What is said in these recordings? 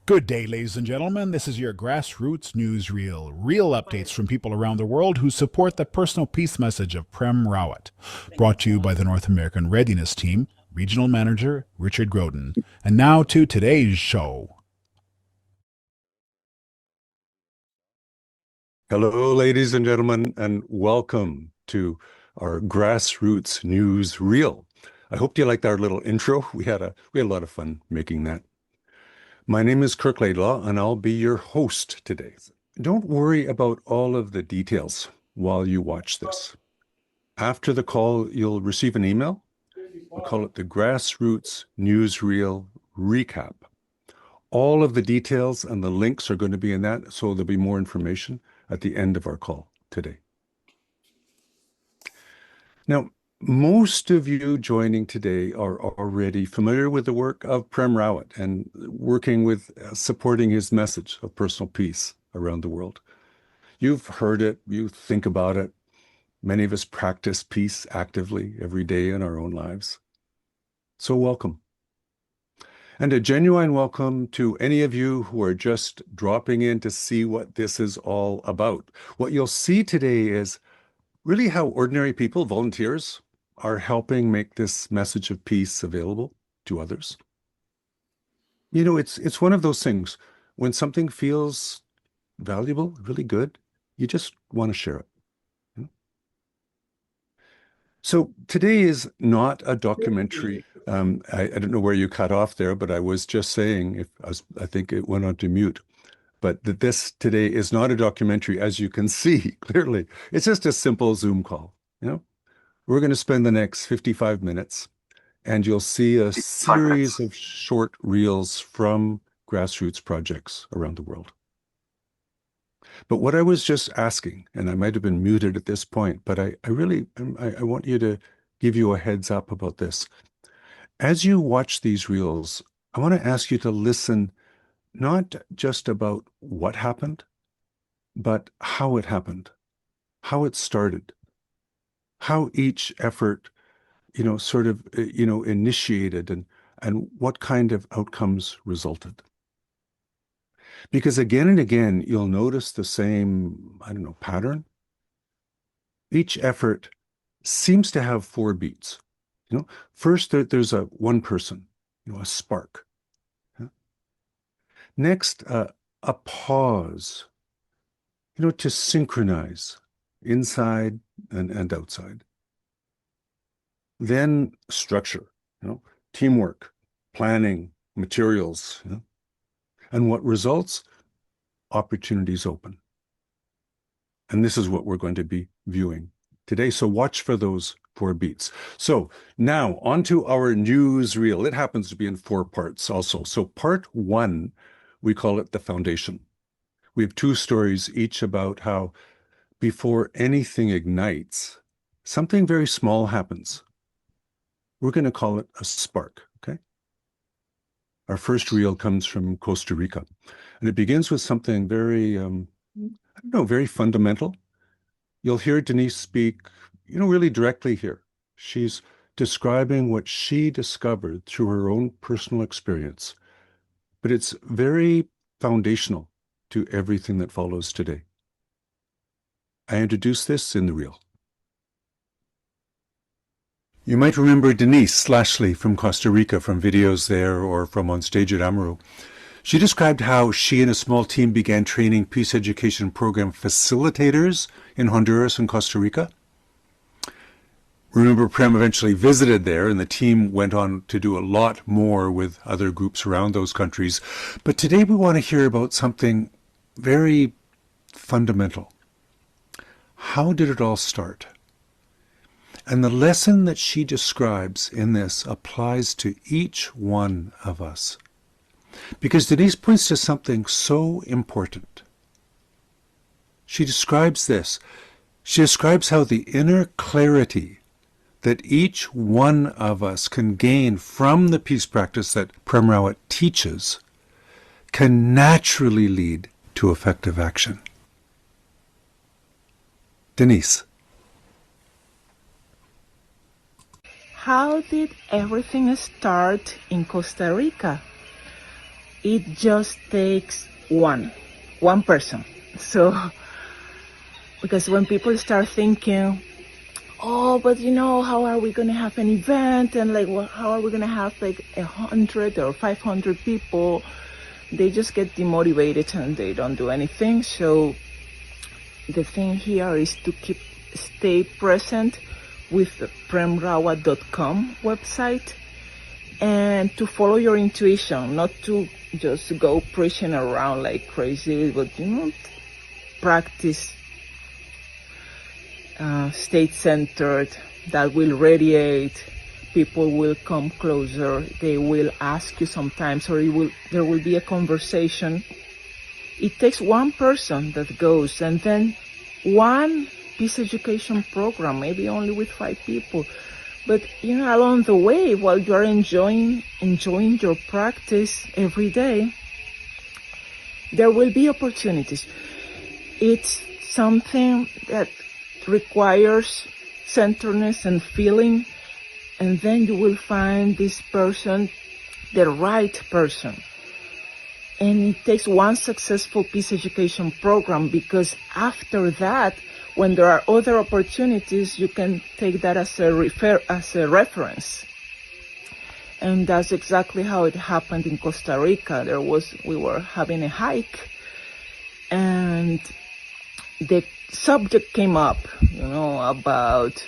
Good day, ladies and gentlemen. This is your Grassroots NewsREAL. Real updates from people around the world who support the personal peace message of Prem Rawat. Brought to you by the North American Readiness Team, Regional Manager Richard Groden. And now to today's show. Hello, ladies and gentlemen, and welcome to our Grassroots NewsREAL. I hope you liked our little intro. We had a lot of fun making that. My name is Kirk Laidlaw, and I'll be your host today. Don't worry about all of the details while you watch this. After the call, you'll receive an email. We'll call it the Grassroots NewsREAL Recap. All of the details and the links are going to be in that, so there'll be more information at the end of our call today. Now, most of you joining today are already familiar with the work of Prem Rawat and working with supporting his message of personal peace around the world. You've heard it, you think about it. Many of us practice peace actively every day in our own lives. So welcome. And a genuine welcome to any of you who are just dropping in to see what this is all about. What you'll see today is really how ordinary people, volunteers, are helping make this message of peace available to others. You know, it's one of those things, when something feels valuable, really good, you just want to share it. So today is not a documentary. I don't know where you cut off there, but I was just saying, I think it went on to mute, but that this today is not a documentary, as you can see clearly. It's just a simple Zoom call. We're going to spend the next 55 minutes, and you'll see a series of short reels from grassroots projects around the world. But what I was just asking, and I might have been muted at this point, but I want you to give you a heads up about this. As you watch these reels, I want to ask you to listen not just about what happened, but how it happened, how it started, how each effort, initiated and what kind of outcomes resulted. Because again and again, you'll notice the same, pattern. Each effort seems to have four beats. First, there's one person, a spark. Next, a pause, to synchronize inside and outside. Then structure, teamwork, planning, materials, and what results? Opportunities open. And this is what we're going to be viewing today. So watch for those four beats. So now on to our newsreel. It happens to be in four parts also. So part one, we call it the foundation. We have two stories each about how before anything ignites, something very small happens. We're going to call it a spark, okay? Our first reel comes from Costa Rica, and it begins with something very, very fundamental. You'll hear Denise speak, really directly here. She's describing what she discovered through her own personal experience, but it's very foundational to everything that follows today. I introduced this in the reel. You might remember Denise Slashley from Costa Rica from videos there or from On Stage at Amaru. She described how she and a small team began training peace education program facilitators in Honduras and Costa Rica. Remember, Prem eventually visited there, and the team went on to do a lot more with other groups around those countries. But today we want to hear about something very fundamental. How did it all start? And the lesson that she describes in this applies to each one of us. Because Denise points to something so important. She describes this. She describes how the inner clarity that each one of us can gain from the peace practice that Prem Rawat teaches can naturally lead to effective action. Denise. How did everything start in Costa Rica? It just takes one person. So, because when people start thinking, oh, but how are we going to have an event? And like, how are we going to have like 100 or 500 people? They just get demotivated and they don't do anything. So the thing here is to stay present with the premrawat.com website and to follow your intuition, not to just go preaching around like crazy, but practice state-centered, that will radiate. People will come closer. They will ask you sometimes, or there will be a conversation. It takes one person that goes, and then one peace education program, maybe only with 5 people. But along the way, while you are enjoying your practice every day, there will be opportunities. It's something that requires centeredness and feeling, and then you will find this person, the right person. And it takes one successful peace education program, because after that, when there are other opportunities, you can take that as a reference. And that's exactly how it happened in Costa Rica. We were having a hike, and the subject came up, about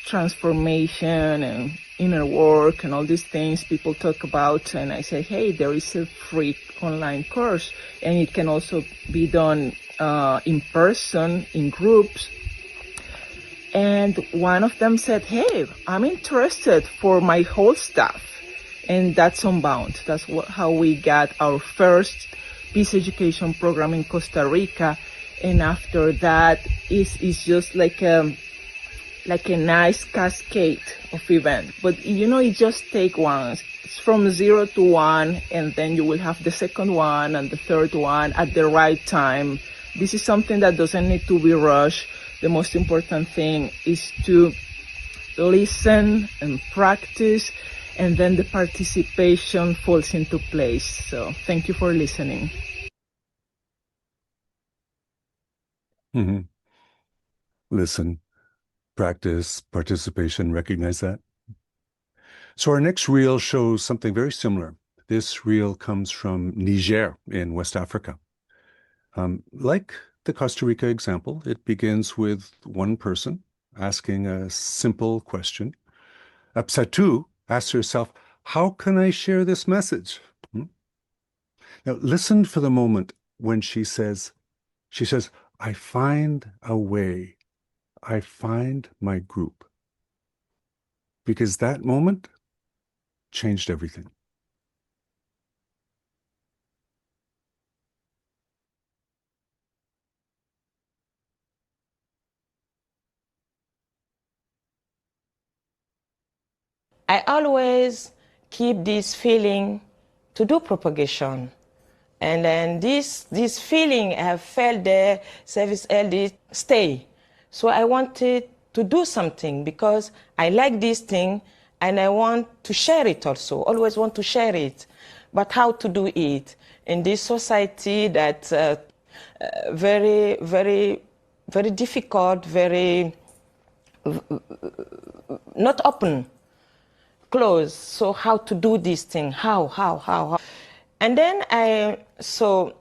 transformation and inner work and all these things people talk about. And I said, hey, there is a free online course, and it can also be done in person, in groups. And one of them said, hey, I'm interested for my whole staff. And that's Unbound. That's how we got our first peace education program in Costa Rica. And after that, it's just like a nice cascade of events. But it just take one. It's from 0 to 1, and then you will have the second one and the third one at the right time. This is something that doesn't need to be rushed. The most important thing is to listen and practice, and then the participation falls into place. So thank you for listening. Mm-hmm. Listen, practice, participation, recognize that. So our next reel shows something very similar. This reel comes from Niger in West Africa. Like the Costa Rica example, it begins with one person asking a simple question. Absatu asks herself, how can I share this message? Now listen for the moment when she says, I find a way. I find my group. Because that moment changed everything. I always keep this feeling to do propagation. And then this feeling I have felt there, service LD, stay. So I wanted to do something because I like this thing and I want to share it also, always want to share it. But how to do it? In this society that very, very, very difficult, very not open, closed. So how to do this thing? How? And then so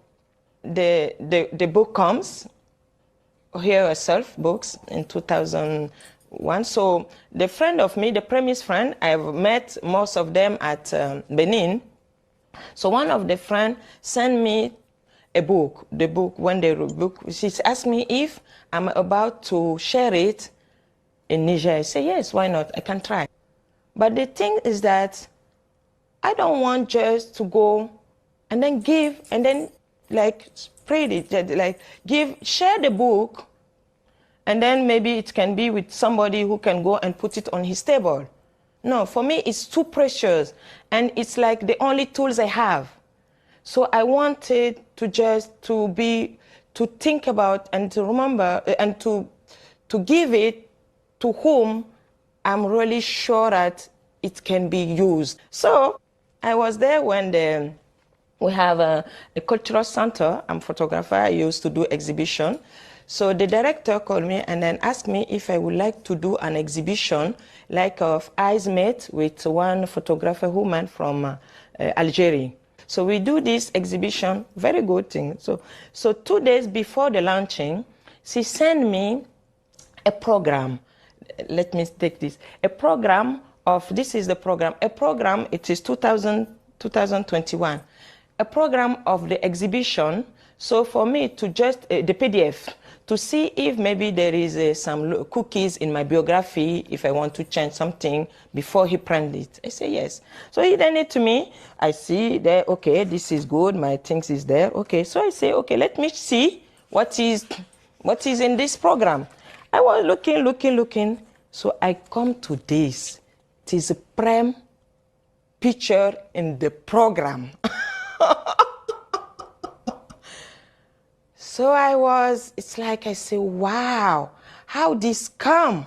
the book comes, Hear Yourself books in 2001. So the friend of me, the premise friend, I've met most of them at Benin. So one of the friends sent me a book. The book, when they wrote book, she asked me if I'm about to share it in Niger. I say, yes, why not? I can try. But the thing is that I don't want just to go and then give and then like spread it, like share the book, and then maybe it can be with somebody who can go and put it on his table. No, for me it's too precious, and it's like the only tools I have. So I wanted to just to think about and to remember and to give it to whom I'm really sure that it can be used. So I was there when we have a cultural center. I'm a photographer. I used to do exhibition. So the director called me and then asked me if I would like to do an exhibition like of Eyes Met with one photographer woman from Algeria. So we do this exhibition, very good thing. So 2 days before the launching, she sent me a program. Let me take this. A program of, this is the program. A program, it is 2021. A program of the exhibition. So for me to just, the PDF, to see if maybe there is some cookies in my biography, if I want to change something before he print it. I say yes. So he done it to me. I see there, okay, this is good. My things is there. Okay, so I say, okay, let me see what is in this program. I was looking. So I come to this. It is a Prem picture in the program. So it's like I say, wow, how this come?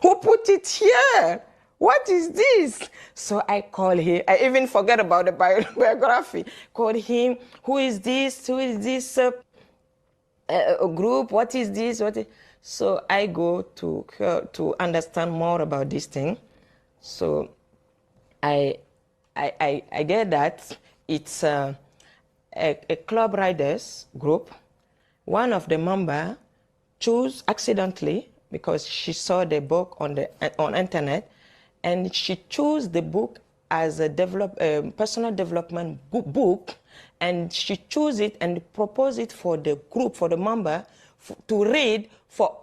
Who put it here? What is this? So I call him. I even forget about the biography. Called him. Who is this? Who is this group? What is this? So I go to understand more about this thing. So I get that it's a club riders group. One of the member chose accidentally because she saw the book on internet, and she chose the book as a personal development book, and she chose it and proposed it for the group, for the member to read for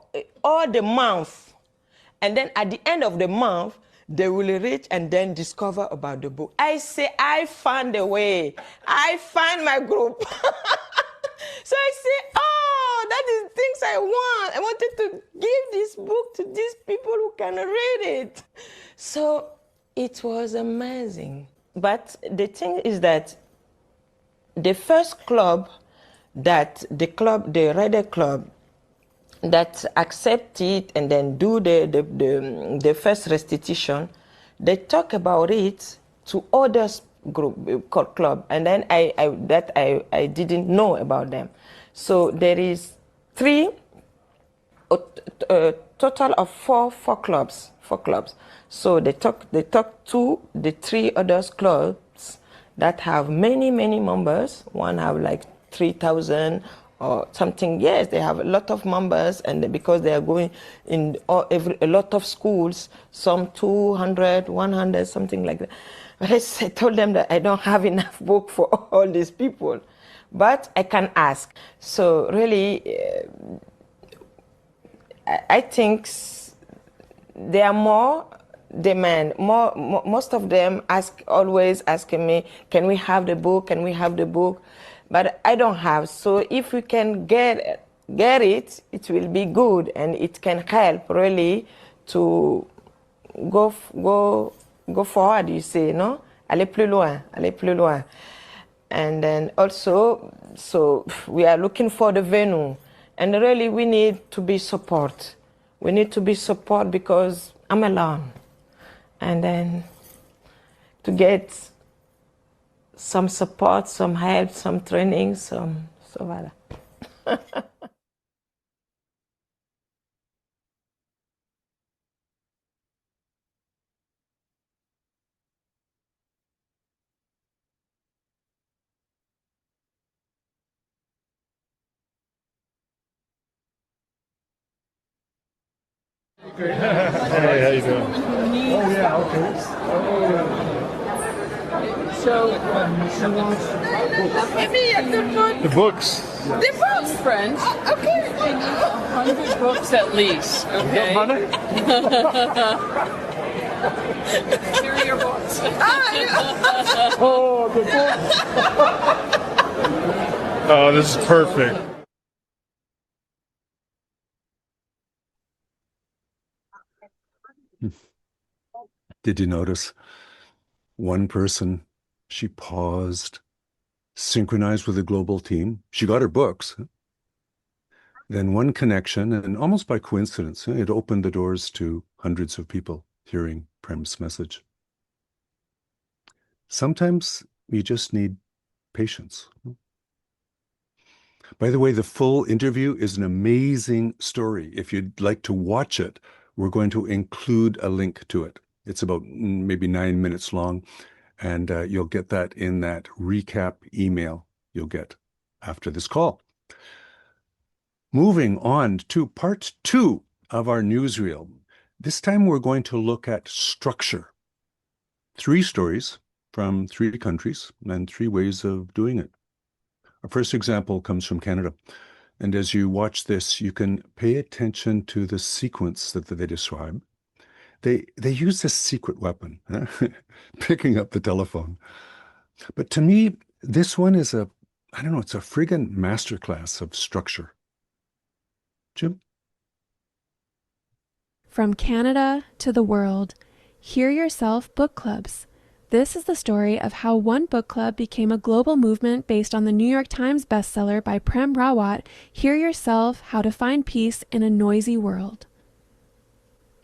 all the month. And then at the end of the month, they will read and then discover about the book. I say, I found a way. I find my group. So I say, oh, that is things I want. I wanted to give this book to these people who can read it. So it was amazing. But the thing is that the first club the Rider Club, that accept it and then do the first restitution, they talk about it to others group called club, and then I didn't know about them. So there is total of four clubs. So they talk to the 3 others clubs that have many members. One have like 3,000 or something. Yes, they have a lot of members, and because they are going in a lot of schools, some 200, 100, something like that. But I told them that I don't have enough book for all these people, but I can ask. So really, I think there are more demand. Most of them always asking me, can we have the book? Can we have the book? But I don't have. So if we can get it, it will be good, and it can help really to go forward. You say, no, aller plus loin. And then also, so we are looking for the venue, and really we need to be support. We need to be support because I'm alone, and then to get some support, some help, some training, so voilà. Hey, how you doing? Oh yeah, okay. So, The books. the books, friends. Okay. 100 books at least. Okay. Here are your books. Oh, the books. Oh, this is perfect. Did you notice one person, she paused, synchronized with the global team. She got her books. Then one connection, and almost by coincidence, it opened the doors to hundreds of people hearing Prem's message. Sometimes you just need patience. By the way, the full interview is an amazing story. If you'd like to watch it, we're going to include a link to it. It's about maybe 9 minutes long, and you'll get that in that recap email you'll get after this call. Moving on to part 2 of our newsreel. This time we're going to look at structure. 3 stories from 3 countries and 3 ways of doing it. Our first example comes from Canada. And as you watch this, you can pay attention to the sequence that they describe. They use this secret weapon, picking up the telephone. But to me, this one is it's a friggin' masterclass of structure. Jim? From Canada to the world, Hear Yourself book clubs. This is the story of how one book club became a global movement based on the New York Times bestseller by Prem Rawat, Hear Yourself, How to Find Peace in a Noisy World.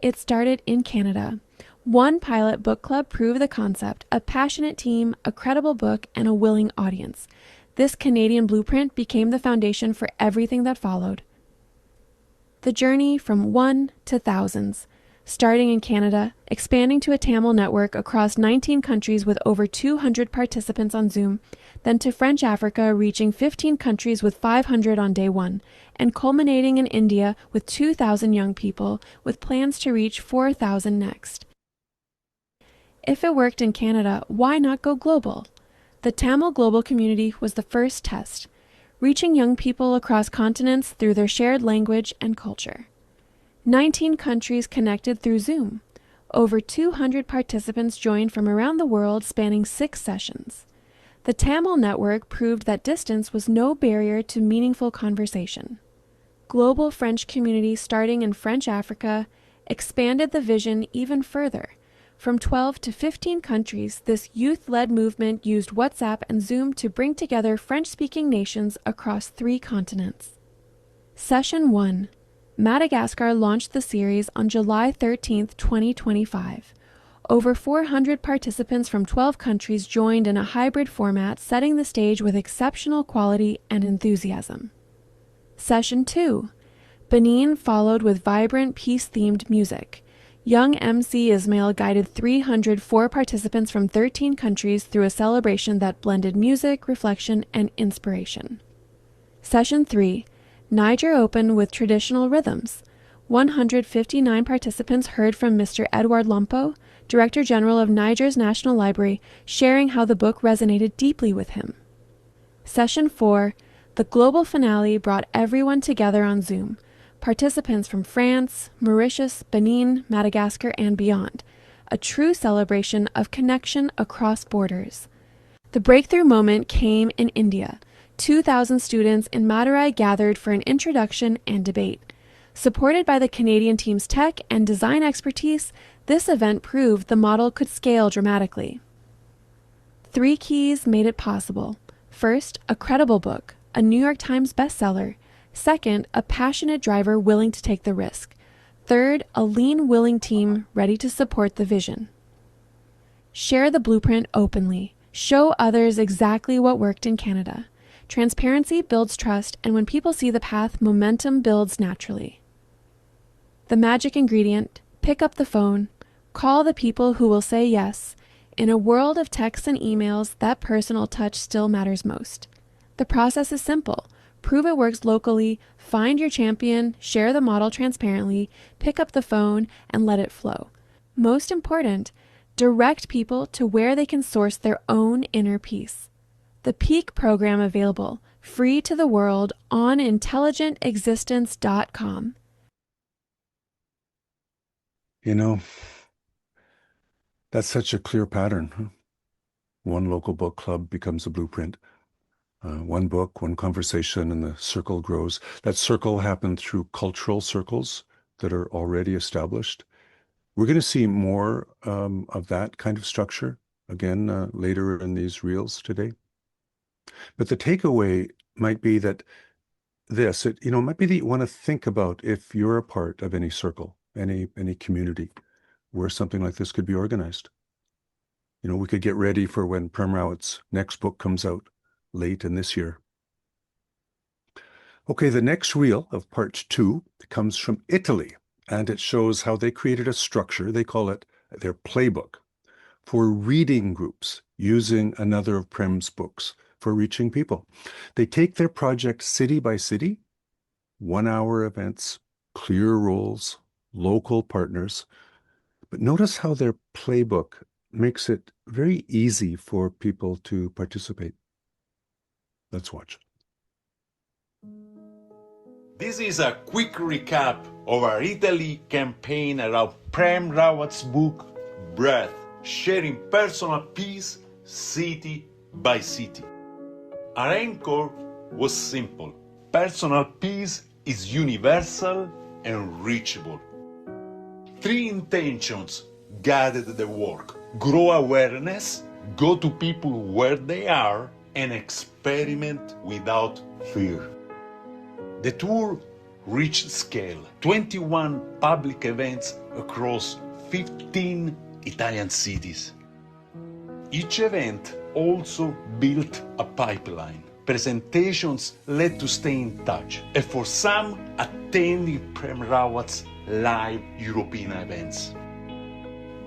It started in Canada. One pilot book club proved the concept, a passionate team, a credible book, and a willing audience. This Canadian blueprint became the foundation for everything that followed. The journey from 1 to thousands. Starting in Canada, expanding to a Tamil network across 19 countries with over 200 participants on Zoom, then to French Africa reaching 15 countries with 500 on day 1, and culminating in India with 2,000 young people, with plans to reach 4,000 next. If it worked in Canada, why not go global? The Tamil global community was the first test, reaching young people across continents through their shared language and culture. 19 countries connected through Zoom. Over 200 participants joined from around the world, spanning 6 sessions. The Tamil network proved that distance was no barrier to meaningful conversation. Global French community starting in French Africa expanded the vision even further. From 12 to 15 countries, this youth-led movement used WhatsApp and Zoom to bring together French-speaking nations across 3 continents. Session 1. Madagascar launched the series on July 13, 2025. Over 400 participants from 12 countries joined in a hybrid format, setting the stage with exceptional quality and enthusiasm. Session 2. Benin followed with vibrant, peace-themed music. Young MC Ismail guided 304 participants from 13 countries through a celebration that blended music, reflection, and inspiration. Session 3. Niger opened with traditional rhythms. 159 participants heard from Mr. Edouard Lompo, Director General of Niger's National Library, sharing how the book resonated deeply with him. Session 4. The global finale brought everyone together on Zoom. Participants from France, Mauritius, Benin, Madagascar, and beyond. A true celebration of connection across borders. The breakthrough moment came in India. 2,000 students in Madurai gathered for an introduction and debate. Supported by the Canadian team's tech and design expertise, this event proved the model could scale dramatically. 3 keys made it possible. First, a credible book, a New York Times bestseller. Second, a passionate driver willing to take the risk. Third, a lean, willing team ready to support the vision. Share the blueprint openly. Show others exactly what worked in Canada. Transparency builds trust, and when people see the path, momentum builds naturally. The magic ingredient: pick up the phone, call the people who will say yes. In a world of texts and emails, that personal touch still matters most. The process is simple. Prove it works locally, find your champion, share the model transparently, pick up the phone, and let it flow. Most important, direct people to where they can source their own inner peace. The Peak program available, free to the world, on intelligentexistence.com. You know, that's such a clear pattern. Huh? One local book club becomes a blueprint. One book, one conversation, and the circle grows. That circle happened through cultural circles that are already established. We're going to see more of that kind of structure again later in these reels today. But the takeaway might be that it might be that you want to think about if you're a part of any circle, any community where something like this could be organized. We could get ready for when Prem Rawat's next book comes out. late in this year. Okay, the next reel of part 2 comes from Italy, and it shows how they created a structure, they call it their playbook, for reading groups using another of Prem's books for reaching people. They take their project city by city, 1-hour events, clear roles, local partners. But notice how their playbook makes it very easy for people to participate. Let's watch. This is a quick recap of our Italy campaign around Prem Rawat's book, Breath, sharing personal peace city by city. Our anchor was simple. Personal peace is universal and reachable. 3 intentions guided the work: grow awareness, go to people where they are, and experiment without fear. The tour reached scale, 21 public events across 15 Italian cities. Each event also built a pipeline. Presentations led to stay in touch, and for some, attending Prem Rawat's live European events.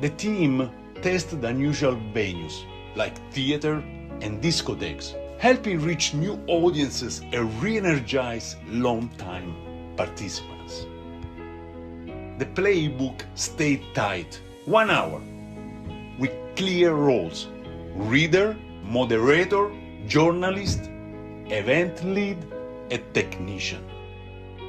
The team tested unusual venues like theater and discotheques, helping reach new audiences and re-energize long-time participants. The playbook stayed tight, 1 hour, with clear roles: reader, moderator, journalist, event lead, and technician.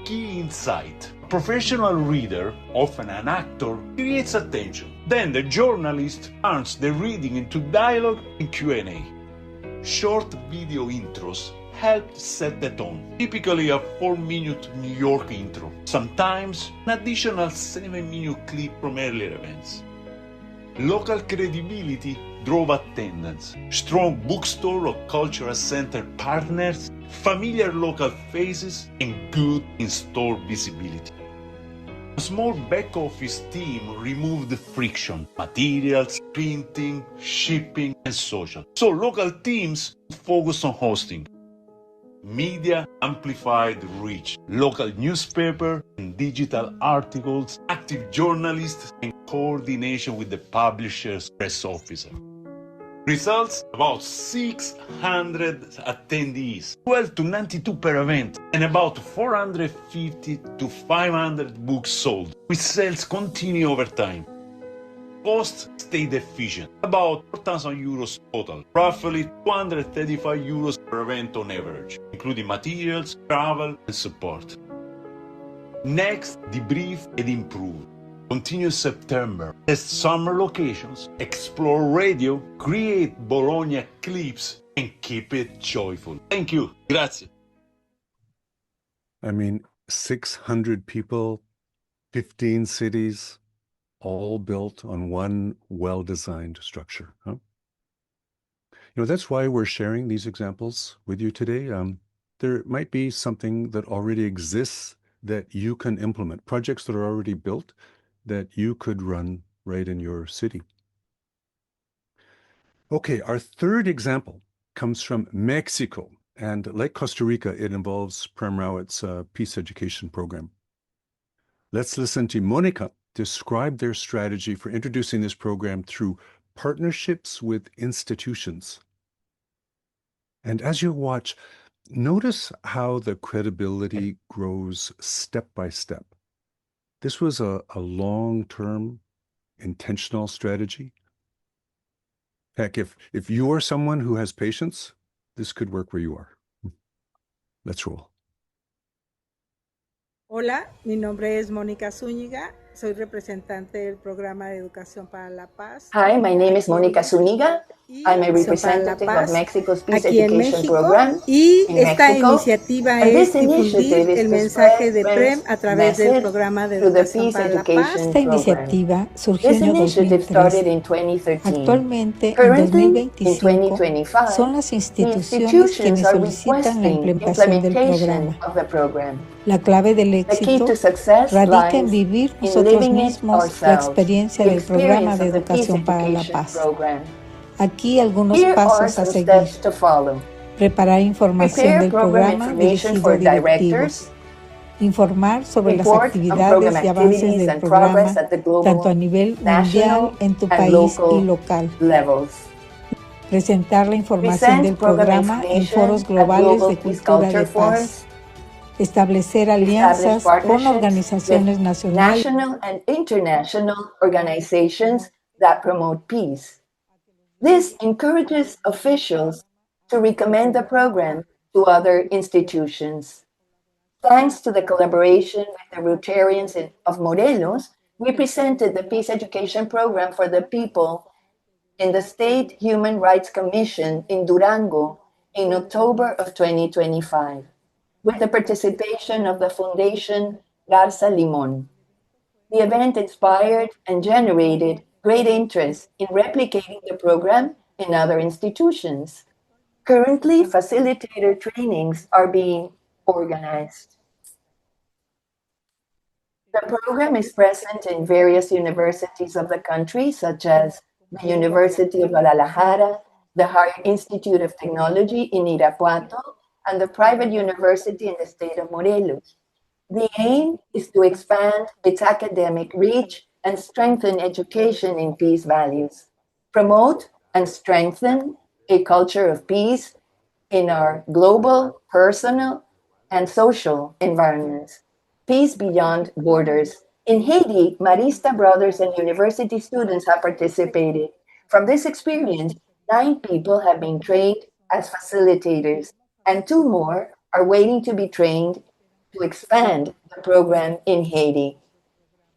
Key insight: a professional reader, often an actor, creates attention. Then the journalist turns the reading into dialogue and Q&A. Short video intros helped set the tone, typically a 4-minute New York intro, sometimes an additional 7-minute clip from earlier events. Local credibility drove attendance. Strong bookstore or cultural center partners, familiar local faces, and good in-store visibility. A small back-office team removed the friction: materials, printing, shipping, and social. So local teams focused on hosting. Media amplified reach: local newspaper and digital articles, active journalists, and coordination with the publisher's press officer. Results: about 600 attendees, 12 to 92 per event, and about 450 to 500 books sold, with sales continue over time. Costs stayed efficient, about 4,000 euros total, roughly 235 euros per event on average, including materials, travel, and support. Next, debrief and improve. Continue September, test summer locations, explore radio, create Bologna clips, and keep it joyful. Thank you. Grazie. I mean, 600 people, 15 cities, all built on one well-designed structure. Huh? That's why we're sharing these examples with you today. There might be something that already exists that you can implement, projects that are already built that you could run right in your city. Okay, our third example comes from Mexico, and like Costa Rica, it involves Prem Rawat's peace education program. Let's listen to Monica describe their strategy for introducing this program through partnerships with institutions. And as you watch, notice how the credibility grows step by step. This was a long-term, intentional strategy. Heck, if you are someone who has patience, this could work where you are. Let's roll. Hola, mi nombre es Mónica Zúñiga. Soy representante del programa de Educación para la Paz. Hi, my name is Mónica Zúñiga. I'm a representative of Mexico's Peace Education Program y in esta Mexico. iniciativa es difundir el mensaje de Prem a través del programa de Educación para la Paz. Esta iniciativa surgió This en el initiative started 2013. in 2013. Actualmente, en Currently, in 2025, 2025, son las the instituciones quienes are solicitan la requesting implementación del implementation programa. of the program. La clave del The key éxito to success radica en lies vivir in nosotros living it mismos la ourselves, experiencia the del programa de experience of the Peace educación para la Education paz. Program. Aquí algunos Here are pasos a some seguir. steps to follow. Preparar información Prepare del program programa information dirigido for a directivos. directors. Informar sobre las Report on actividades program y avances activities del and progress programa, at the global, tanto a nivel mundial, national, en tu and país y local local. levels. Presentar la información Present del program programa en information foros at globales global de peace cultura culture de paz. forums. Establecer Establish alianzas con partnerships organizaciones with nacionales national and international organizations that promote peace. This encourages officials to recommend the program to other institutions. Thanks to the collaboration with the Rotarians of Morelos, we presented the Peace Education Program for the people in the State Human Rights Commission in Durango in October of 2025, with the participation of the Foundation Garza Limon. The event inspired and generated great interest in replicating the program in other institutions. Currently, facilitator trainings are being organized. The program is present in various universities of the country, such as the University of Guadalajara, the Higher Institute of Technology in Irapuato, and the private university in the state of Morelos. The aim is to expand its academic reach and strengthen education in peace values, promote and strengthen a culture of peace in our global, personal, and social environments. Peace beyond borders. In Haiti, Marista brothers and university students have participated. From this experience, 9 people have been trained as facilitators, and 2 more are waiting to be trained to expand the program in Haiti.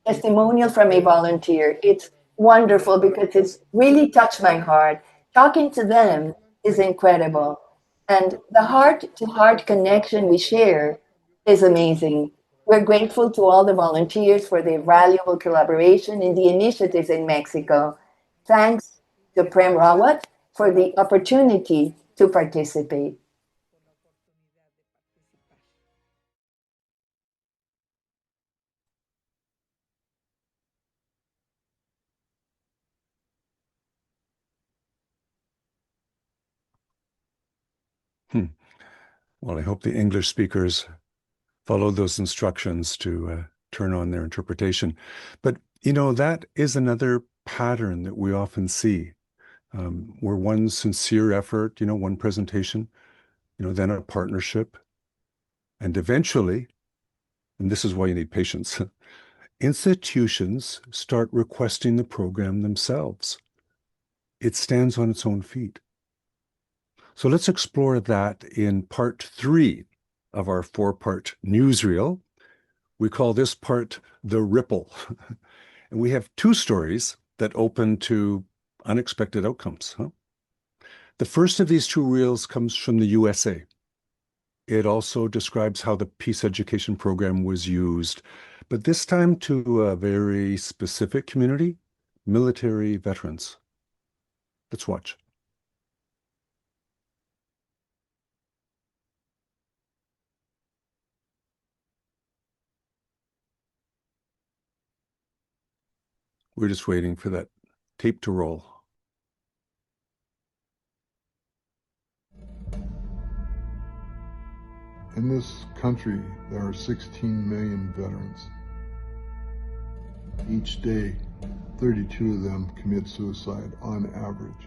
Testimonial from a volunteer. It's wonderful because it's really touched my heart. Talking to them is incredible. And the heart-to-heart connection we share is amazing. We're grateful to all the volunteers for their valuable collaboration in the initiatives in Mexico. Thanks to Prem Rawat for the opportunity to participate. Well, I hope the English speakers followed those instructions to turn on their interpretation. But, you know, that is another pattern that we often see, where one sincere effort, you know, one presentation, you know, then a partnership, and eventually, and this is why you need patience, institutions start requesting the program themselves. It stands on its own feet. So let's explore that in part 3 of our 4-part newsreel. We call this part The Ripple. And we have 2 stories that open to unexpected outcomes. The first of these 2 reels comes from the USA. It also describes how the peace education program was used, but this time to a very specific community, military veterans. Let's watch. We're just waiting for that tape to roll. In this country, there are 16 million veterans. Each day, 32 of them commit suicide on average.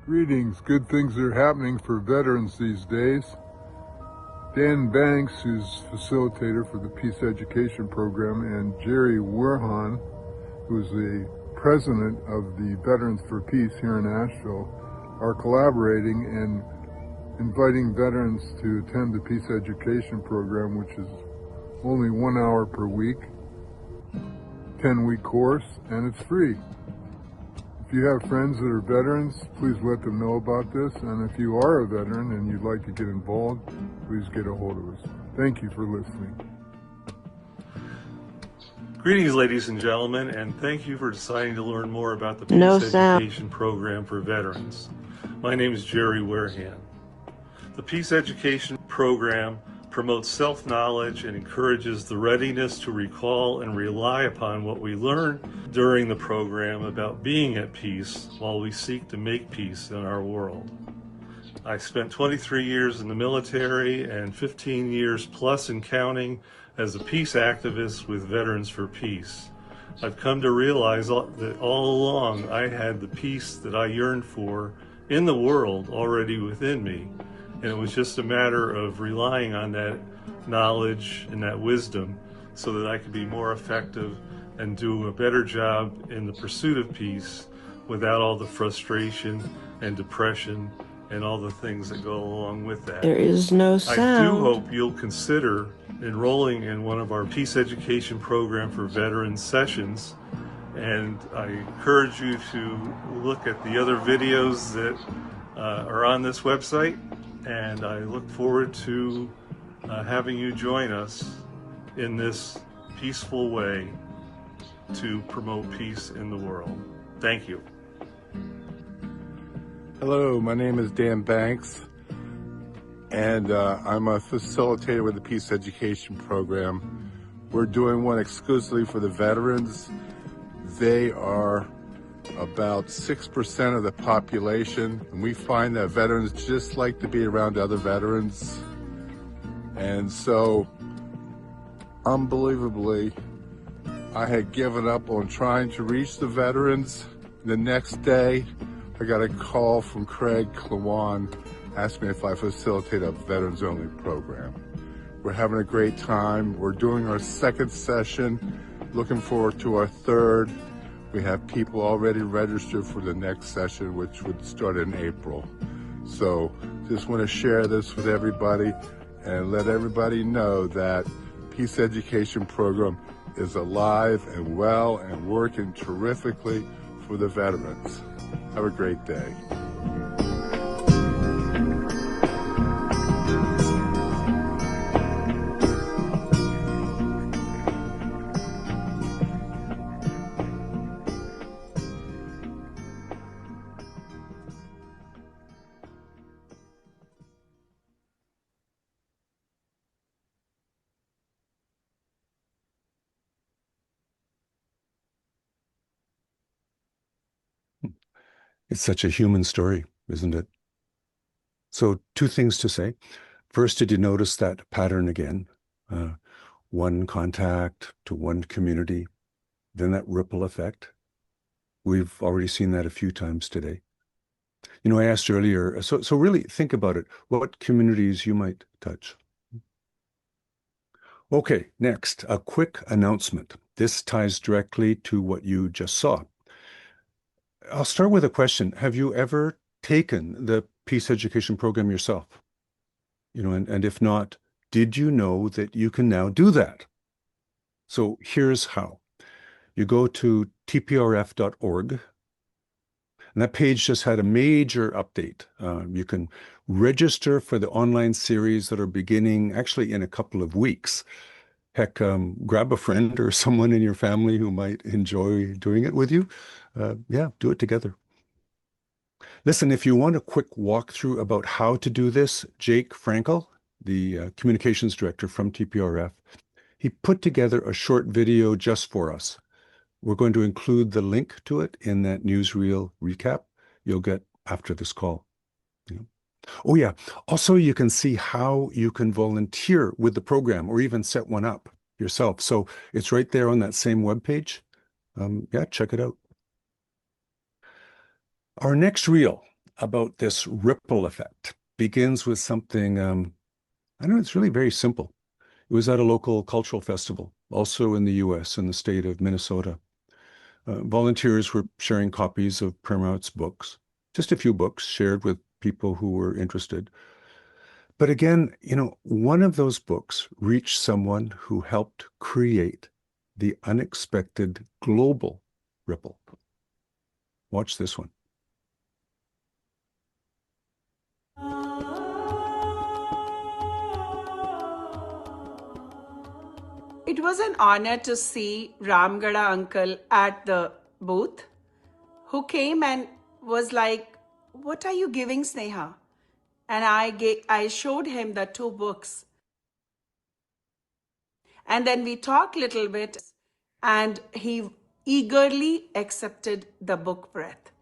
Greetings. Good things are happening for veterans these days. Dan Banks, who's facilitator for the Peace Education Program, and Jerry Werhan, who's the president of the Veterans for Peace here in Asheville, are collaborating and inviting veterans to attend the Peace Education Program, which is only 1 hour per week, 10-week course, and it's free. If you have friends that are veterans, please let them know about this. And if you are a veteran and you'd like to get involved, please get a hold of us. Thank you for listening. Greetings, ladies and gentlemen, and thank you for deciding to learn more about the Peace Education Program for Veterans. My name is Jerry Werhan. The Peace Education Program promotes self-knowledge and encourages the readiness to recall and rely upon what we learn during the program about being at peace while we seek to make peace in our world. I spent 23 years in the military and 15 years plus and counting as a peace activist with Veterans for Peace. I've come to realize that all along I had the peace that I yearned for in the world already within me. And it was just a matter of relying on that knowledge and that wisdom so that I could be more effective and do a better job in the pursuit of peace without all the frustration and depression and all the things that go along with that. There is no sound. I do hope you'll consider enrolling in one of our peace education program for veterans sessions, and I encourage you to look at the other videos that are on this website, and I look forward to having you join us in this peaceful way to promote peace in the world. Thank you. Hello, my name is Dan Banks, and I'm a facilitator with the Peace Education Program. We're doing one exclusively for the veterans. They are about 6% of the population, and we find that veterans just like to be around other veterans. And so, unbelievably, I had given up on trying to reach the veterans. The next day, I got a call from Craig Klawan asking me if I facilitate a veterans-only program. We're having a great time. We're doing our second session, looking forward to our third. We have people already registered for the next session, which would start in April. So just want to share this with everybody and let everybody know that Peace Education Program is alive and well and working terrifically for the veterans. Have a great day. It's such a human story, isn't it? So 2 things to say. First, did you notice that pattern again? One contact to one community, then that ripple effect. We've already seen that a few times today. You know, I asked earlier, so really think about it, what communities you might touch. Okay, next, a quick announcement. This ties directly to what you just saw. I'll start with a question. Have you ever taken the Peace Education Program yourself? You know, and if not, did you know that you can now do that? So here's how. You go to tprf.org, and that page just had a major update. You can register for the online series that are beginning actually in a couple of weeks. Heck, grab a friend or someone in your family who might enjoy doing it with you. Yeah, do it together. Listen, if you want a quick walkthrough about how to do this, Jake Frankel, the communications director from TPRF, he put together a short video just for us. We're going to include the link to it in that newsreel recap you'll get after this call. Yeah. Oh yeah, also you can see how you can volunteer with the program or even set one up yourself. So it's right there on that same webpage. Yeah, check it out. Our next reel about this ripple effect begins with something, I know it's really very simple. It was at a local cultural festival, also in the US, in the state of Minnesota. Volunteers were sharing copies of Prem Rawat's books, just a few books shared with people who were interested. But again, you know, one of those books reached someone who helped create the unexpected global ripple. Watch this one. It was an honor to see Ramgada uncle at the booth, who came and was like, "What are you giving, Sneha?" And I showed him the 2 books. And then we talked a little bit, and he eagerly accepted the book breath.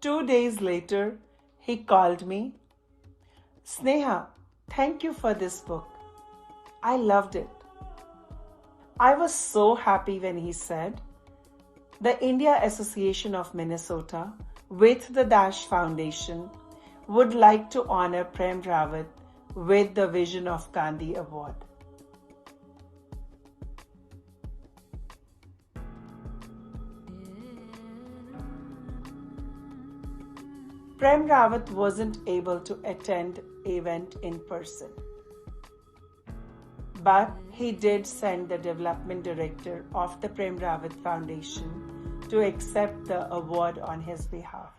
2 days later, he called me Sneha, thank you for this book. I loved it. I was so happy when he said, the India Association of Minnesota with the Dash Foundation would like to honor Prem Rawat with the Vision of Gandhi Award. Prem Rawat wasn't able to attend event in person, but he did send the development director of the Prem Rawat Foundation to accept the award on his behalf.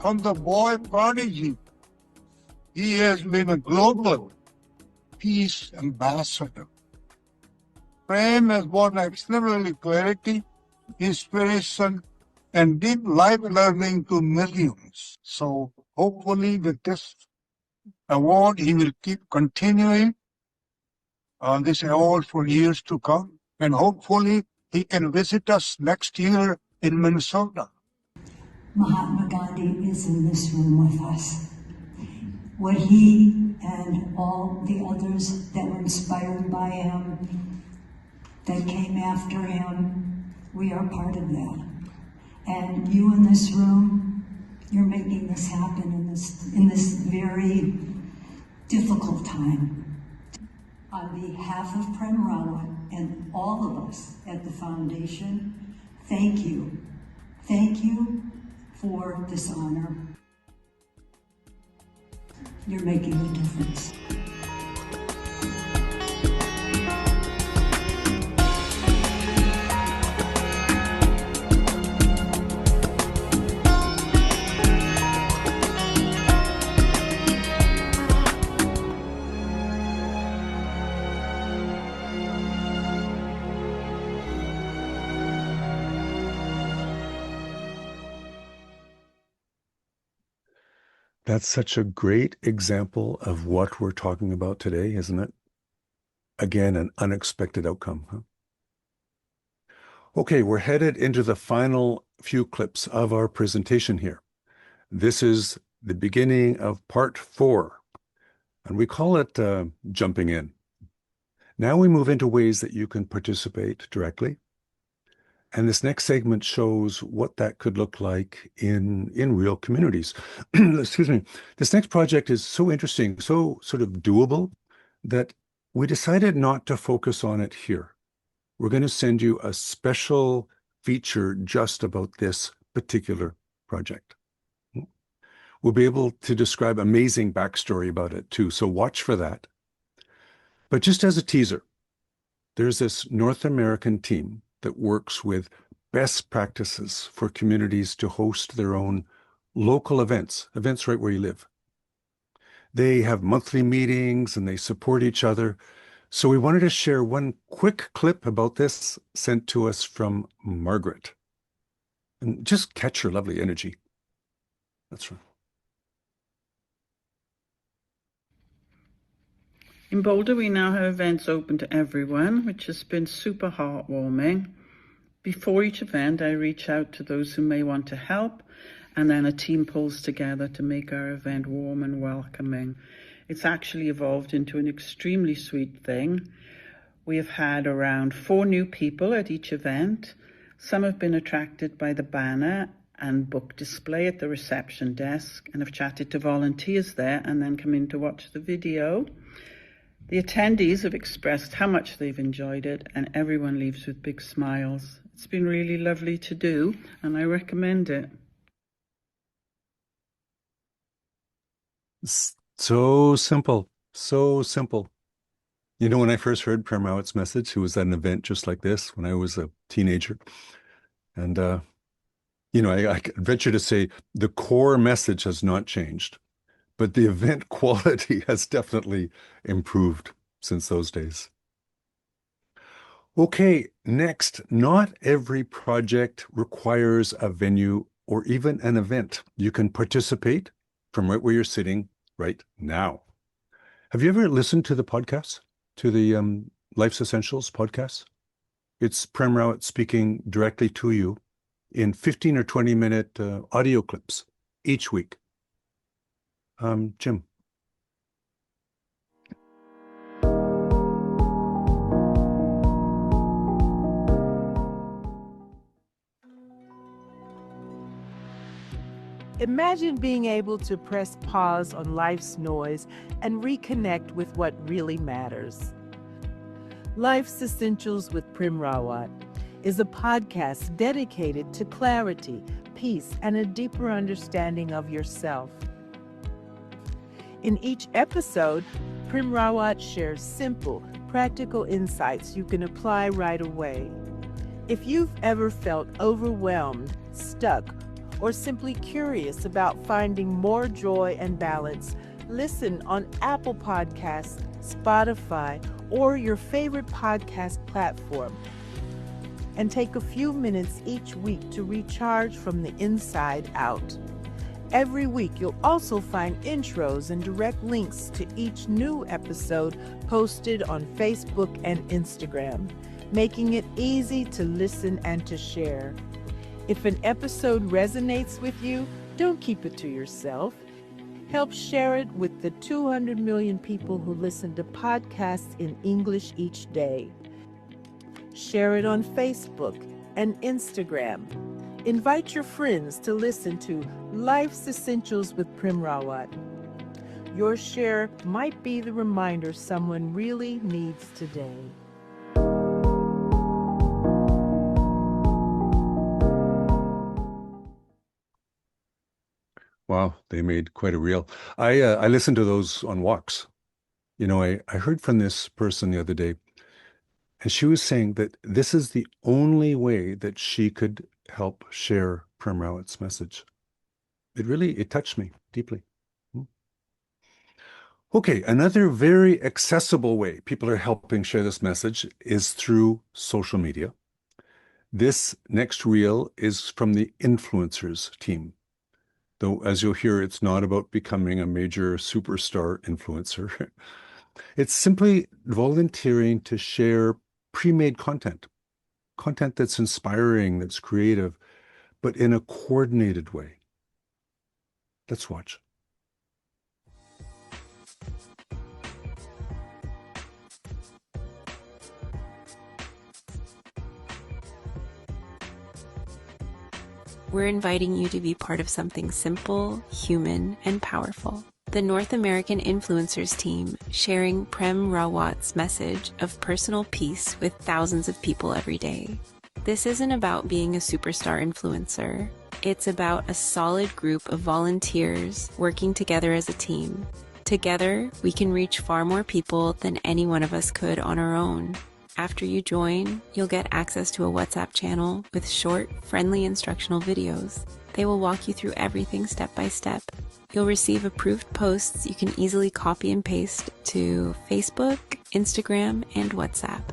From the boy prodigy, he has been a global peace ambassador. Prem has brought extraordinary clarity, inspiration, and deep life learning to millions. So hopefully with this award, he will keep continuing on this award for years to come. And hopefully he can visit us next year in Minnesota. Mahatma Gandhi is in this room with us. What he and all the others that were inspired by him, that came after him, we are part of that. And you in this room, you're making this happen in this very difficult time. On behalf of Prem Rawat and all of us at the foundation, thank you. Thank you for this honor. You're making a difference. That's such a great example of what we're talking about today, isn't it? Again, an unexpected outcome. Huh? Okay, we're headed into the final few clips of our presentation here. This is the beginning of part 4, and we call it jumping in. Now we move into ways that you can participate directly. And this next segment shows what that could look like in real communities. Excuse me. This next project is so interesting, so sort of doable, that we decided not to focus on it here. We're going to send you a special feature just about this particular project. We'll be able to describe amazing backstory about it too, so watch for that. But just as a teaser, there's this North American team that works with best practices for communities to host their own local events right where you live. They have monthly meetings and they support each other. So we wanted to share one quick clip about this sent to us from Margaret. And just catch her lovely energy. That's right. In Boulder, we now have events open to everyone, which has been super heartwarming. Before each event, I reach out to those who may want to help, and then a team pulls together to make our event warm and welcoming. It's actually evolved into an extremely sweet thing. We have had around 4 new people at each event. Some have been attracted by the banner and book display at the reception desk and have chatted to volunteers there and then come in to watch the video. The attendees have expressed how much they've enjoyed it, and everyone leaves with big smiles. It's been really lovely to do, and I recommend it. So simple, so simple. You know, when I first heard Prem Rawat's message, it was at an event just like this when I was a teenager. And I venture to say the core message has not changed, but the event quality has definitely improved since those days. Okay, next, not every project requires a venue or even an event. You can participate from right where you're sitting right now. Have you ever listened to the podcast, to the Life's Essentials podcast? It's Prem Rawat speaking directly to you in 15 or 20-minute audio clips each week. Jim. Imagine being able to press pause on life's noise and reconnect with what really matters. Life's Essentials with Prem Rawat is a podcast dedicated to clarity, peace, and a deeper understanding of yourself. In each episode, Prem Rawat shares simple, practical insights you can apply right away. If you've ever felt overwhelmed, stuck, or simply curious about finding more joy and balance, listen on Apple Podcasts, Spotify, or your favorite podcast platform, and take a few minutes each week to recharge from the inside out. Every week, you'll also find intros and direct links to each new episode posted on Facebook and Instagram, making it easy to listen and to share. If an episode resonates with you, don't keep it to yourself. Help share it with the 200 million people who listen to podcasts in English each day. Share it on Facebook and Instagram. Invite your friends to listen to Life's Essentials with Prem Rawat. Your share might be the reminder someone really needs today. Wow, they made quite a reel. I listened to those on walks. I heard from this person the other day, and she was saying that this is the only way that she could help share Prem Rawat's message. It touched me deeply. Okay, another very accessible way people are helping share this message is through social media. This next reel is from the influencers team. Though, as you'll hear, it's not about becoming a major superstar influencer. It's simply volunteering to share pre-made content that's inspiring, that's creative, but in a coordinated way. Let's watch. We're inviting you to be part of something simple, human, and powerful. The North American Influencers team sharing Prem Rawat's message of personal peace with thousands of people every day. This isn't about being a superstar influencer. It's about a solid group of volunteers working together as a team. Together, we can reach far more people than any one of us could on our own. After you join, you'll get access to a WhatsApp channel with short, friendly instructional videos. They will walk you through everything step by step. You'll receive approved posts you can easily copy and paste to Facebook, Instagram, and WhatsApp.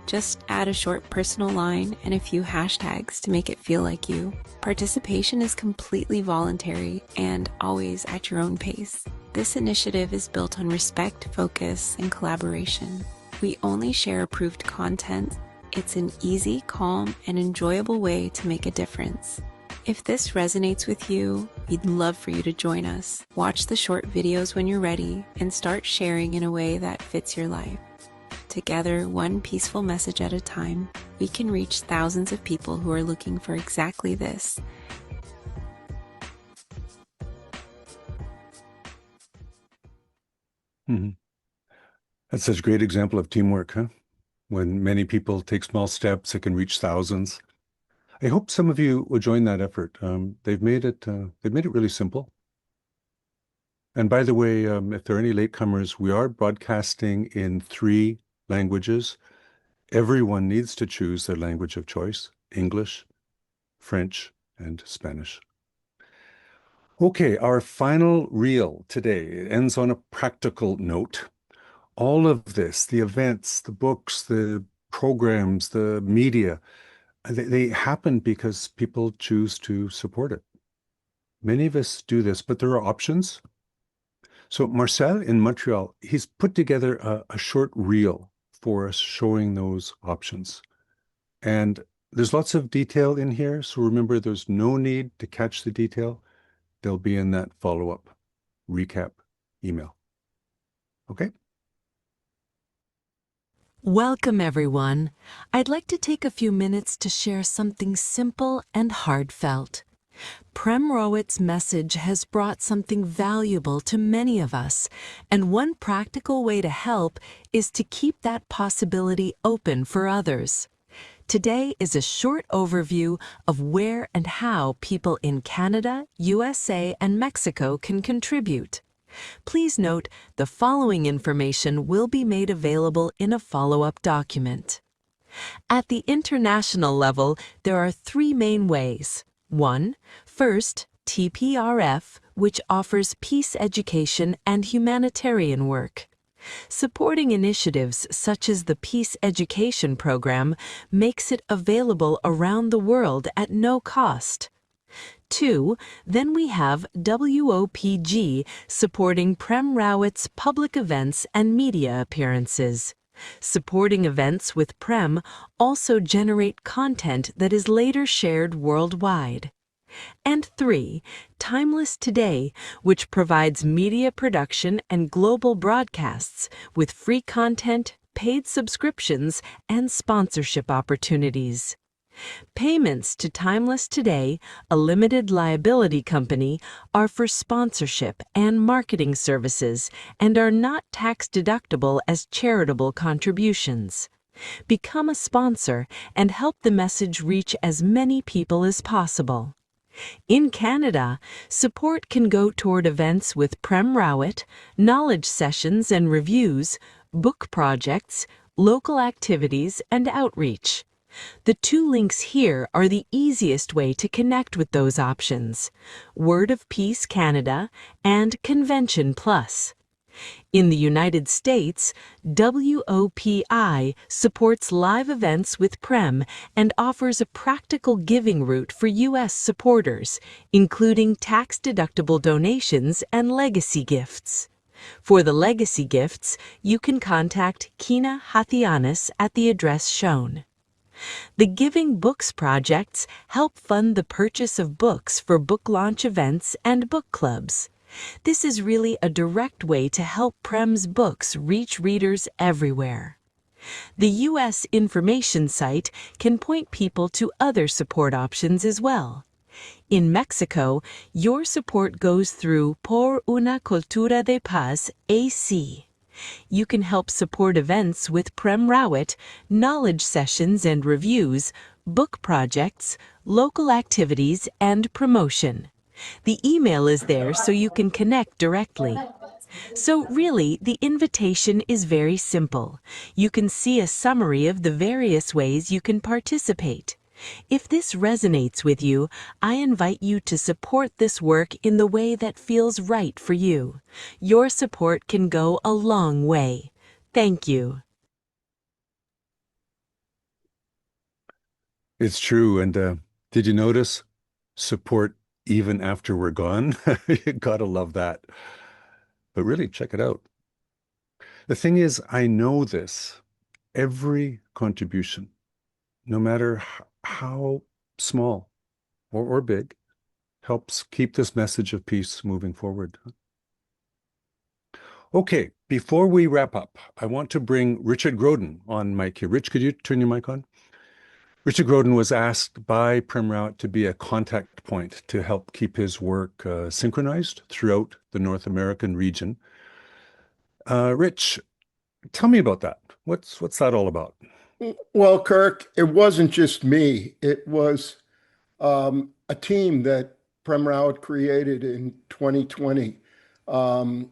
Just add a short personal line and a few hashtags to make it feel like you. Participation is completely voluntary and always at your own pace. This initiative is built on respect, focus, and collaboration. We only share approved content. It's an easy, calm, and enjoyable way to make a difference. If this resonates with you, we'd love for you to join us. Watch the short videos when you're ready and start sharing in a way that fits your life. Together, one peaceful message at a time, we can reach thousands of people who are looking for exactly this. Mm-hmm. That's such a great example of teamwork, huh? When many people take small steps, it can reach thousands. I hope some of you will join that effort. They've made it really simple. And by the way, if there are any latecomers, we are broadcasting in 3 languages. Everyone needs to choose their language of choice: English, French, and Spanish. Okay, our final reel today ends on a practical note. All of this, the events, the books, the programs, the media, they happen because people choose to support it. Many of us do this, but there are options. So Marcel in Montreal, he's put together a short reel for us showing those options. And there's lots of detail in here. So remember, there's no need to catch the detail. They'll be in that follow-up recap email. Okay? Welcome, everyone. I'd like to take a few minutes to share something simple and heartfelt. Prem Rawat's message has brought something valuable to many of us, and one practical way to help is to keep that possibility open for others. Today is a short overview of where and how people in Canada, USA, and Mexico can contribute. Please note the following information will be made available in a follow-up document. At the international level, there are three main ways. First, TPRF, which offers peace education and humanitarian work. Supporting initiatives such as the Peace Education Program makes it available around the world at no cost. 2, then we have WOPG supporting Prem Rawat's public events and media appearances. Supporting events with Prem also generate content that is later shared worldwide. And 3, Timeless Today, which provides media production and global broadcasts with free content, paid subscriptions, and sponsorship opportunities. Payments to Timeless Today, a limited liability company, are for sponsorship and marketing services and are not tax-deductible as charitable contributions. Become a sponsor and help the message reach as many people as possible. In Canada, support can go toward events with Prem Rawat, knowledge sessions and reviews, book projects, local activities, and outreach. The 2 links here are the easiest way to connect with those options: Word of Peace Canada and Convention Plus. In the United States, WOPI supports live events with Prem and offers a practical giving route for U.S. supporters, including tax-deductible donations and legacy gifts. For the legacy gifts, you can contact Kina Hathianis at the address shown. The Giving Books projects help fund the purchase of books for book launch events and book clubs. This is really a direct way to help Prem's books reach readers everywhere. The U.S. information site can point people to other support options as well. In Mexico, your support goes through Por una Cultura de Paz, AC. You can help support events with Prem Rawat, knowledge sessions and reviews, book projects, local activities, and promotion. The email is there so you can connect directly. So really, the invitation is very simple. You can see a summary of the various ways you can participate. If this resonates with you, I invite you to support this work in the way that feels right for you. Your support can go a long way. Thank you. It's true. And did you notice support even after we're gone? You gotta love that. But really, check it out. The thing is, I know this. Every contribution, no matter how small or big, helps keep this message of peace moving forward. Okay, before we wrap up, I want to bring Richard Groden on mic here. Rich, could you turn your mic on? Richard Groden was asked by Prem Rawat to be a contact point to help keep his work synchronized throughout the North American region. Rich, tell me about that. What's that all about? Well, Kirk, it wasn't just me. It was a team that Prem Rawat created in 2020.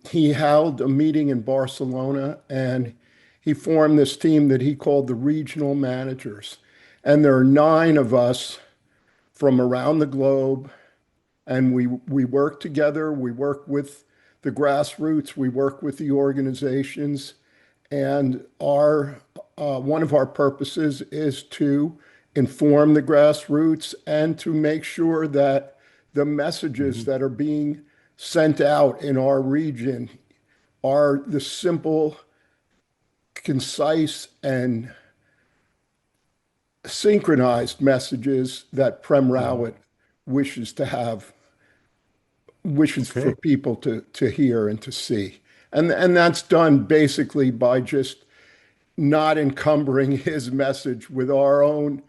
He held a meeting in Barcelona and he formed this team that he called the regional managers. And there are 9 of us from around the globe, and we work together. We work with the grassroots. We work with the organizations, and our one of our purposes is to inform the grassroots and to make sure that the messages that are being sent out in our region are the simple, concise, and synchronized messages that Prem Rawat wishes to have, wishes for people to hear and to see. And that's done basically by just not encumbering his message with our own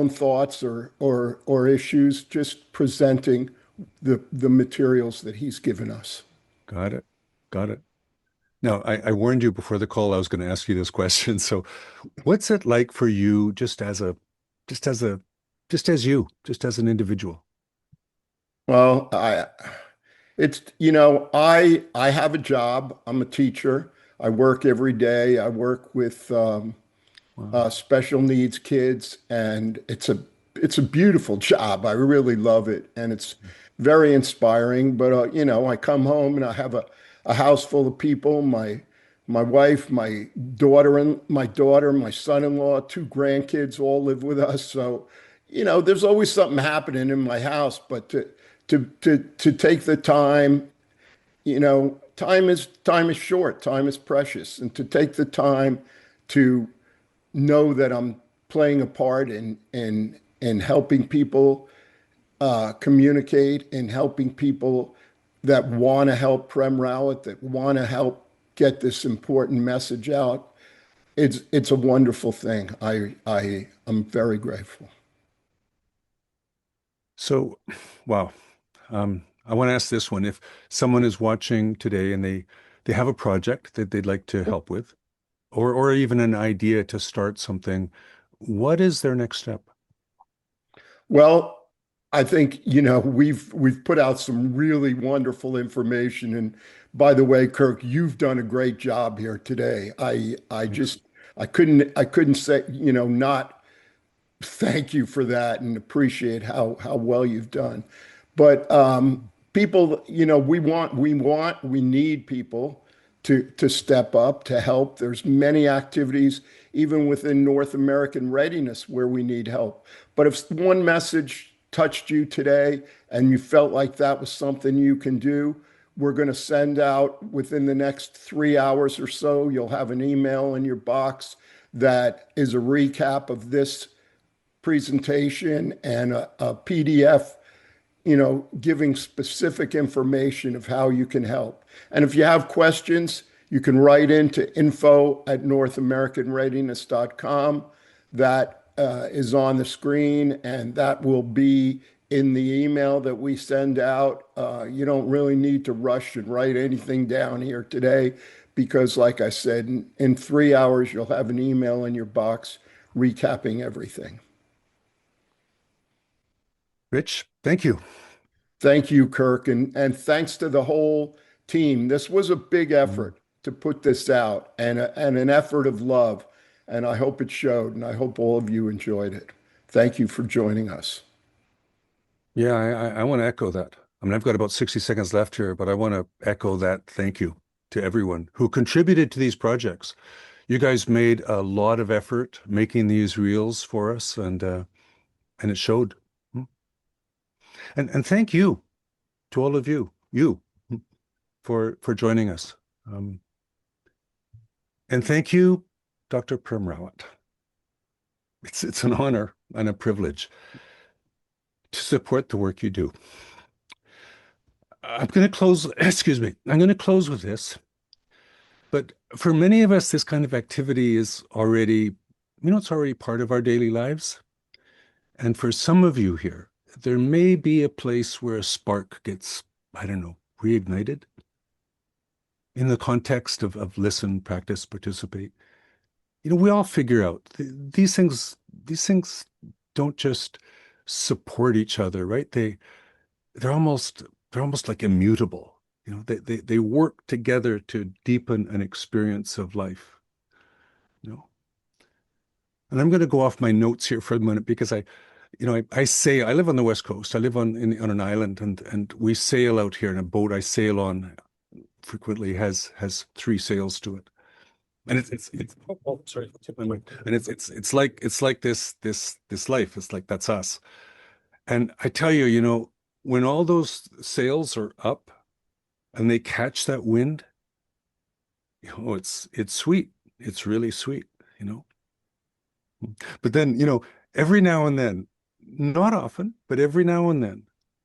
thoughts or issues, just presenting the materials that he's given us. Got it. Got it. Now, I warned you before the call I was going to ask you this question. So what's it like for you just as an individual? Well, I have a job. I'm a teacher. I work every day. I work with special needs kids, and it's a beautiful job. I really love it, and it's very inspiring. But I come home and I have a house full of people. My wife, my daughter, my son-in-law, 2 grandkids all live with us. So, there's always something happening in my house. But to take the time, time is short, time is precious, and to take the time to know that I'm playing a part in helping people communicate, and helping people that want to help Prem Rawat, that want to help get this important message out. It's a wonderful thing. I'm very grateful. So, wow. I want to ask this one. If someone is watching today and they have a project that they'd like to help with, or even an idea to start something, what is their next step? Well, I think, we've put out some really wonderful information. And by the way, Kirk, you've done a great job here today. I couldn't say, not thank you for that and appreciate how well you've done. But people, we need people to step up, to help. There's many activities, even within North American Readiness, where we need help. But if one message touched you today and you felt like that was something you can do, we're going to send out within the next 3 hours or so. You'll have an email in your box that is a recap of this presentation and a PDF, giving specific information of how you can help. And if you have questions, you can write into info@NorthAmericanReadiness.com. That is on the screen, and that will be in the email that we send out. You don't really need to rush and write anything down here today, because like I said, in 3 hours, you'll have an email in your box recapping everything. Rich, thank you. Thank you, Kirk. And thanks to the whole team. This was a big effort to put this out, and an effort of love. And I hope it showed, and I hope all of you enjoyed it. Thank you for joining us. Yeah, I want to echo that. I mean, I've got about 60 seconds left here, but I want to echo that thank you to everyone who contributed to these projects. You guys made a lot of effort making these reels for us, and it showed. And thank you to all of you for joining us. And thank you, Dr. Prem Rawat. It's an honor and a privilege to support the work you do. I'm going to close with this. But for many of us, this kind of activity is already, it's already part of our daily lives. And for some of you here, there may be a place where a spark gets, reignited in the context of listen, practice, participate. We all figure out these things don't just support each other, right? They're almost like immutable. They work together to deepen an experience of life. And I'm going to go off my notes here for a minute, because you know, I live on the West Coast. I live on an island, and we sail out here in a boat I sail on frequently has 3 sails to it. And it's oh, sorry, tip my mic. And it's like this life. It's like that's us. And I tell you, you know, when all those sails are up and they catch that wind, you know, it's sweet. It's really sweet, you know. But then, you know, every now and then, not often, but every now and then,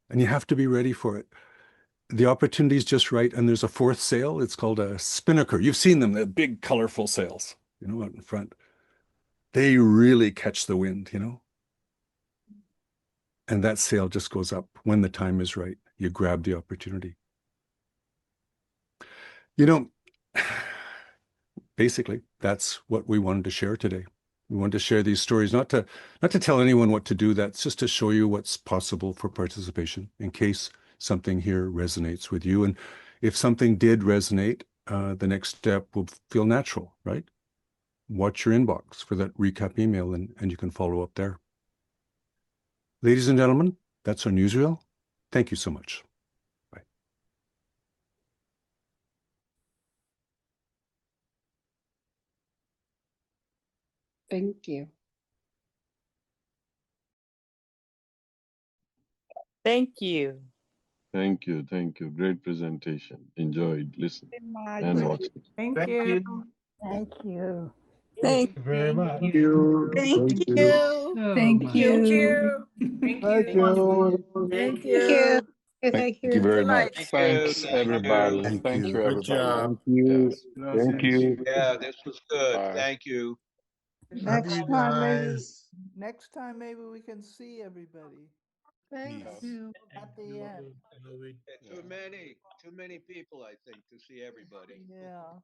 and you have to be ready for it. The opportunity is just right, and there's a 4th sail. It's called a spinnaker. You've seen them, the big, colorful sails, you know, out in front. They really catch the wind, you know. And that sail just goes up when the time is right. You grab the opportunity. You know, basically, that's what we wanted to share today. We wanted to share these stories, not to tell anyone what to do. That's just to show you what's possible for participation in case something here resonates with you. And if something did resonate, the next step will feel natural, right? Watch your inbox for that recap email, and you can follow up there. Ladies and gentlemen, that's our newsreel. Thank you so much. Bye. Thank you. Thank you. Thank you. Thank you. Great presentation. Enjoyed listening and watching. Thank you. Thank you. Thank you very much. Thank you. Thank you. Thank you. Thank Thank you. you. Thank you. Thank you very much. Thanks, everybody. Thank Thanks you. for Good everybody. job. Thank you. Thank you. Yeah, this was good. Bye. Thank you. Next time, maybe we can see everybody Thank you. at the end. Too many people, I think, to see everybody. Yeah.